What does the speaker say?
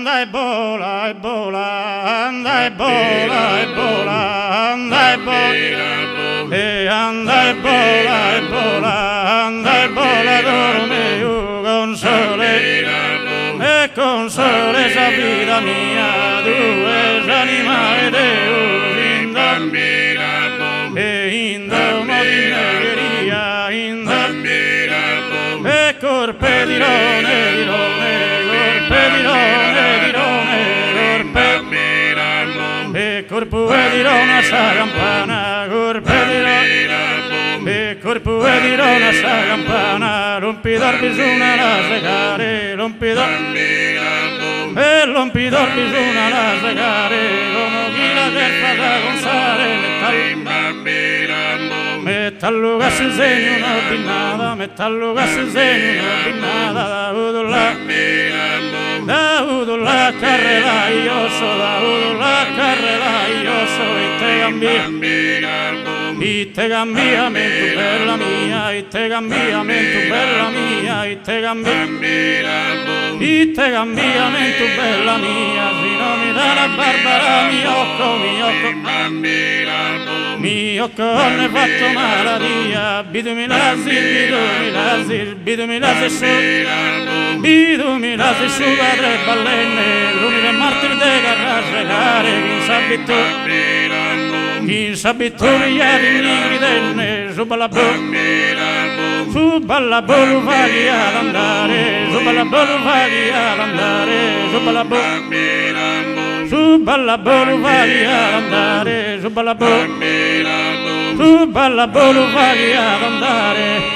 andai bola e bola, andai bola e bola, andai bola e andai bola e bola, andai bola dormio con sole e con sole sa vita mia, due animali Deo e in domo di negheria, in domo e corpe di rone, di rone, corpe di rone, di rone, corpe e corpo di rona sa campana, corpe di rone e corpo di rona sa campana, rompidor bisogna la segare, rompidor e rompidor bisogna la segare, come chi la terra da consare, metallo che si segna una pinnata, metallo che si segna una pinnata, da udulla carrera io so, da udulla carrera io so, e te cambiamento bella mia, e te cambiamento bella mia, e te cambiamento bella mia, se non mi dà la Barbara mi occo non è fatto maladia, bidumi l'asir, bidumi l'asir su padre ballenne, l'unico martir de carrasegare, chi s'abitò via di nigridenne, su ballabolu vaghi ad andare, su ballabolu vaghi ad andare, su ballabolu vaghi ad andare, su ballabolu vaghi ad andare.